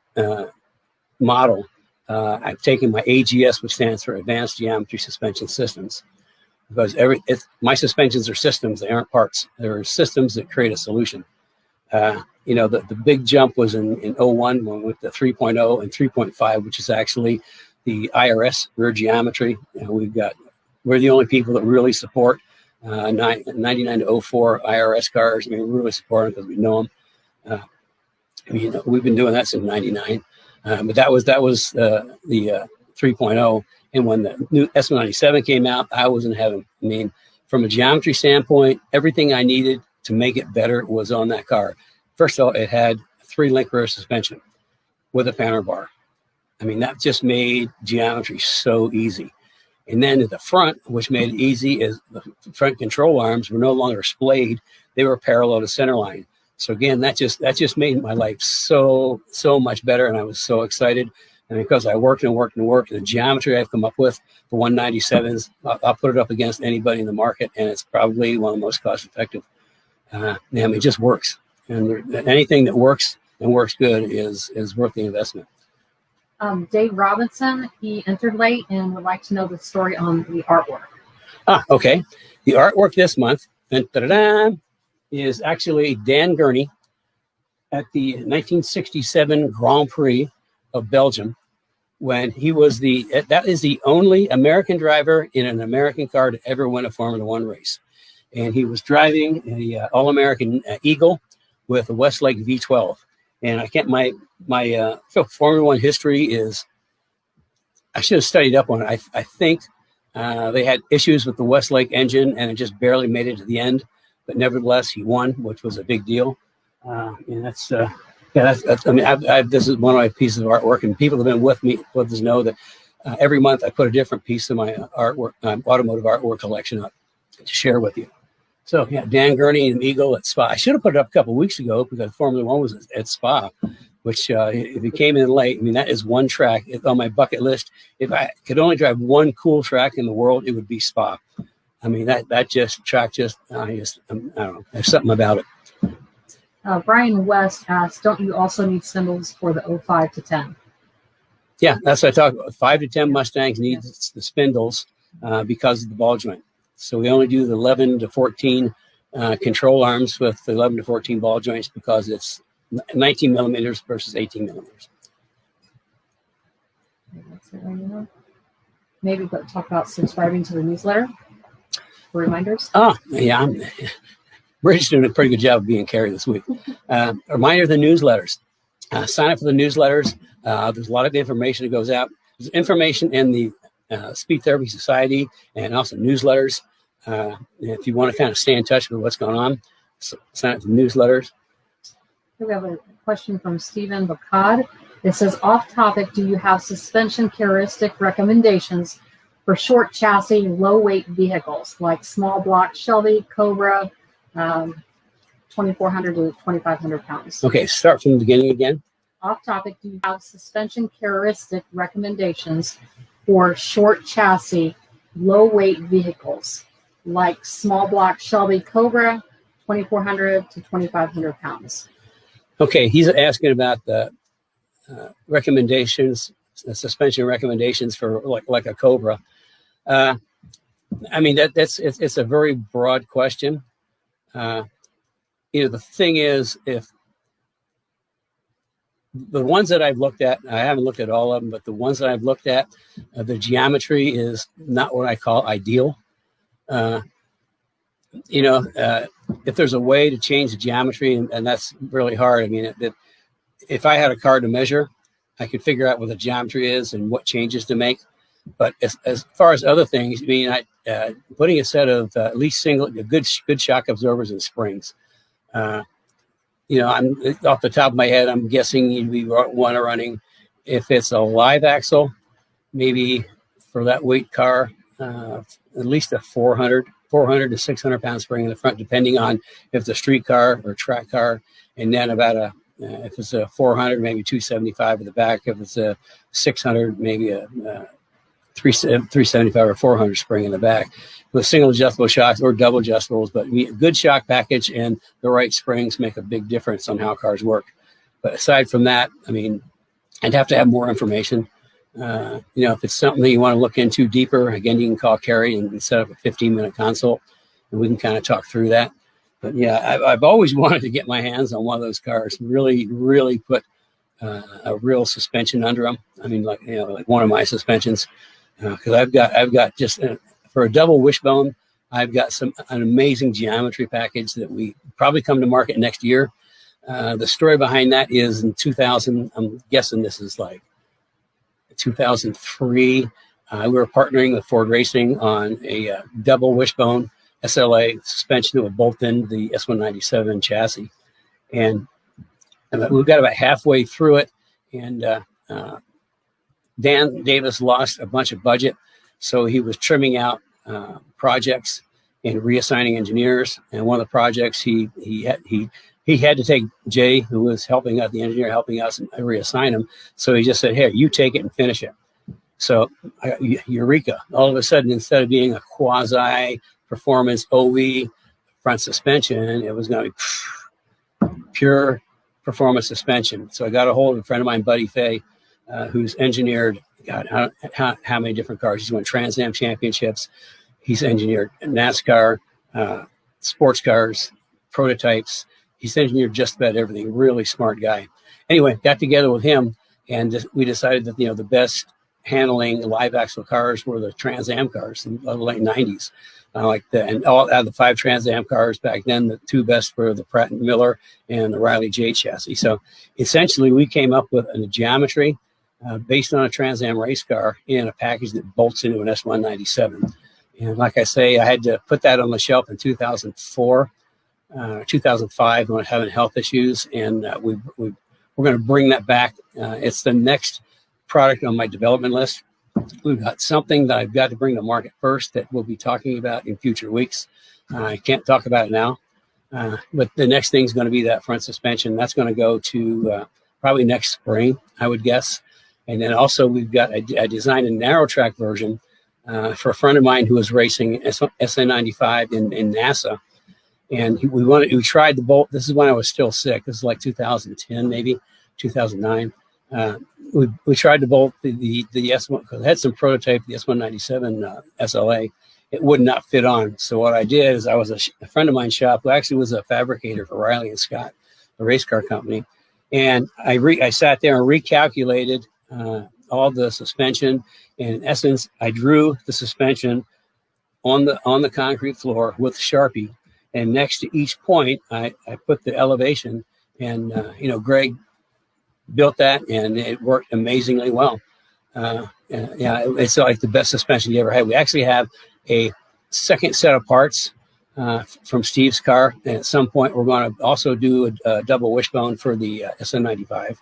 model, I've taken my AGS, which stands for Advanced Geometry Suspension Systems, because my suspensions are systems; they aren't parts. They're systems that create a solution. The big jump was in 01 when we went to 3.0 and 3.5, which is actually the IRS rear geometry. We're the only people that really support 99 to 04 IRS cars. I mean, we really support them because we know them. We've been doing that since 99. But that was the 3.0. And when the new S197 came out, I was in heaven. I mean, from a geometry standpoint, everything I needed to make it better was on that car. First of all, it had 3-link rear suspension with a panel bar. I mean, that just made geometry so easy. And then at the front, which made it easy, is the front control arms were no longer splayed; they were parallel to center line. So again, that just made my life so much better, and I was so excited. And because I worked and the geometry I've come up with for 197s, I'll put it up against anybody in the market, and it's probably one of the most cost-effective. It just works. And anything that works and works good is worth the investment.
Dave Robinson, he entered late and would like to know the story on the artwork.
Okay. The artwork this month is actually Dan Gurney at the 1967 Grand Prix of Belgium, when he was that is the only American driver in an American car to ever win a Formula One race. And he was driving a All-American Eagle with a Westlake V12. And I can't, my Formula One history is, I should have studied up on it. I think they had issues with the Westlake engine, and it just barely made it to the end. But nevertheless, he won, which was a big deal. And that's I mean, this is one of my pieces of artwork, and people have been with us know that every month I put a different piece of my artwork, automotive artwork collection up to share with you. So yeah, Dan Gurney and Eagle at Spa. I should have put it up a couple of weeks ago because Formula One was at Spa, which if it came in late, I mean, that is one track on my bucket list. If I could only drive one cool track in the world, it would be Spa. I mean, that track I don't know. There's something about it.
Brian West asks, don't you also need spindles for the 05 to 10?
Yeah, that's what I talk about. 5 to 10 Mustangs need the spindles because of the ball joint. So we only do the 11 to 14 control arms with 11 to 14 ball joints because it's 19 millimeters versus 18 millimeters.
That's it right now. Maybe talk about subscribing to the newsletter for reminders.
Oh, yeah. Bridget's doing a pretty good job of being Carrie this week. Reminder of the newsletters. Sign up for the newsletters. There's a lot of information that goes out. There's information in the Speech Therapy Society and also newsletters. If you want to kind of stay in touch with what's going on, sign up for the newsletters.
We have a question from Stephen Bacad. It says, off topic, do you have suspension characteristic recommendations for short chassis, low weight vehicles like small block Shelby, Cobra, 2,400 to 2,500 pounds?
Okay, start from the beginning again.
Off topic, do you have suspension characteristic recommendations for short chassis, low weight vehicles like small block Shelby, Cobra, 2,400 to 2,500 pounds?
Okay, he's asking about the recommendations, the suspension recommendations for like a Cobra. I mean, it's a very broad question. The thing is, if the ones that I've looked at, I haven't looked at all of them, but the ones that I've looked at, the geometry is not what I call ideal. If there's a way to change the geometry, and that's really hard. I mean, if I had a car to measure, I could figure out what the geometry is and what changes to make. But as far as other things, I mean, putting a set of at least good shock absorbers and springs. I'm off the top of my head, I'm guessing you'd be one running, if it's a live axle, maybe for that weight car, at least a 400 to 600 pound spring in the front, depending on if it's a street car or track car. And then about if it's a 400, maybe 275 at the back. If it's a 600, maybe a 375 or 400 spring in the back with single adjustable shocks or double adjustables. But a good shock package and the right springs make a big difference on how cars work. But aside from that, I mean, I'd have to have more information. If it's something that you want to look into deeper, again, you can call Carrie and set up a 15-minute consult, and we can kind of talk through that. But yeah, I've always wanted to get my hands on one of those cars, really, really put a real suspension under them. I mean, like one of my suspensions, because I've got just for a double wishbone, I've got an amazing geometry package that we probably come to market next year. The story behind that is in 2000. I'm guessing this is like 2003. We were partnering with Ford Racing on a double wishbone SLA suspension that would bolt into the S197 chassis. And we got about halfway through it, and Dan Davis lost a bunch of budget, so he was trimming out projects and reassigning engineers. And one of the projects he had to take Jay, who was helping out, the engineer helping us, and reassign him. So he just said, "Here, you take it and finish it." So eureka! All of a sudden, instead of being a quasi performance OE front suspension, it was going to be pure performance suspension. So I got a hold of a friend of mine, Buddy Fay, who's engineered, God, how many different cars. He's won Trans Am championships. He's engineered NASCAR, sports cars, prototypes. He's engineered just about everything. Really smart guy. Anyway, got together with him, and we decided that the best handling live axle cars were the Trans Am cars in the late 90s. And all out of the 5 Trans Am cars back then, the 2 best were the Pratt & Miller and the Riley J chassis. So essentially, we came up with a geometry based on a Trans Am race car in a package that bolts into an S197. And like I say, I had to put that on the shelf in 2004, 2005 when I was having health issues, and we're going to bring that back. It's the next product on my development list. We've got something that I've got to bring to market first that we'll be talking about in future weeks. I can't talk about it now, but the next thing is going to be that front suspension. That's going to go to probably next spring, I would guess. And then also I designed a narrow track version for a friend of mine who was racing SA95 in NASA. And we tried the bolt. This is when I was still sick. This is like 2010, maybe 2009. We tried to bolt the S1, because it had some prototype, the S197 SLA, it would not fit on. So what I did is I was a friend of mine's shop who actually was a fabricator for Riley and Scott, a race car company. And I sat there and recalculated all the suspension. And in essence, I drew the suspension on the concrete floor with Sharpie. And next to each point, I put the elevation. And, Greg built that, and it worked amazingly well. It's like the best suspension you ever had. We actually have a second set of parts from Steve's car, and at some point we're going to also do a double wishbone for the SM95.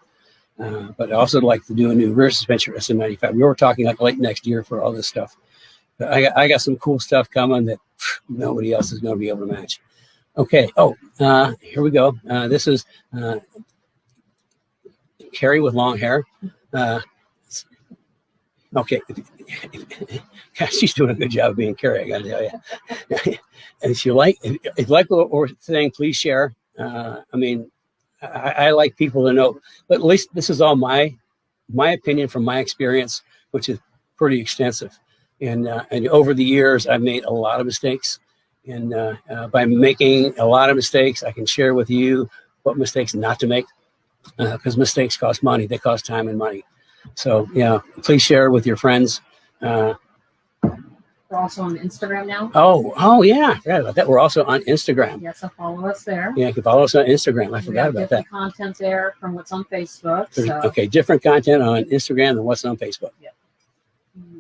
But I also like to do a new rear suspension for SM95. We were talking like late next year for all this stuff. But I got some cool stuff coming that nobody else is going to be able to match. Okay. Here we go. This is Carrie with long hair. Okay. She's doing a good job of being Carrie, I got to tell you. And if you like what we're saying, please share. I like people to know, but at least this is all my opinion from my experience, which is pretty extensive. And over the years, I've made a lot of mistakes. And by making a lot of mistakes, I can share with you what mistakes not to make, because mistakes cost money. They cost time and money. So, please share with your friends.
We're also on Instagram now.
Oh, yeah. I forgot about that. We're also on Instagram.
Yes, so follow us there.
Yeah, you can follow us on Instagram. I forgot about that.
Different content there from what's on Facebook.
Okay, different content on Instagram than what's on Facebook.
Yeah.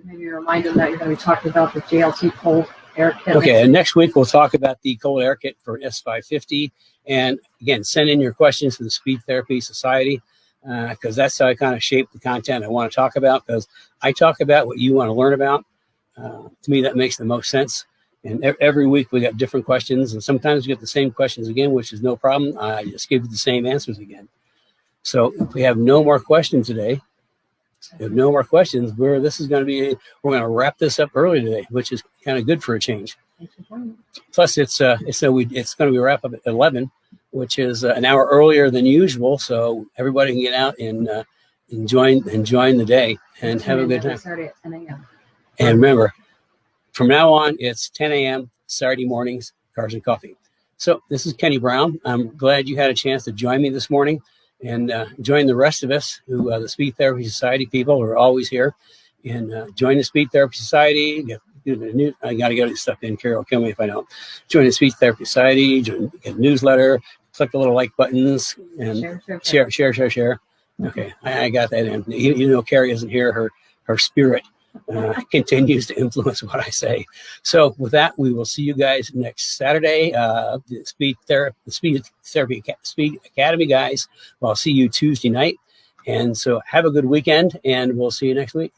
Maybe a reminder that you're going to be talking about the JLT cold air kit.
Okay, and next week we'll talk about the cold air kit for S550. And again, send in your questions to the Speed Therapy Society, because that's how I kind of shape the content I want to talk about, because I talk about what you want to learn about. To me, that makes the most sense. And every week we got different questions, and sometimes we get the same questions again, which is no problem. I just give you the same answers again. So if we have no more questions today, we're going to wrap this up early today, which is kind of good for a change. Plus, it's going to be wrapped up at 11, which is an hour earlier than usual, so everybody can get out and enjoy the day and have a good time.
Saturday at 10 a.m.
And remember, from now on, it's 10 a.m. Saturday mornings, Cars and Coffee. So this is Kenny Brown. I'm glad you had a chance to join me this morning, and join the rest of us who the Speed Therapy Society people who are always here. And join the Speed Therapy Society. I got to get this stuff in. Carol will kill me if I don't. Join the Speed Therapy Society. Get a newsletter. Click the little like buttons and share. Okay, I got that in. Even though Carrie isn't here, her spirit continues to influence what I say. So with that, we will see you guys next Saturday. The Speed Academy guys. Well, I'll see you Tuesday night. And so have a good weekend, and we'll see you next week.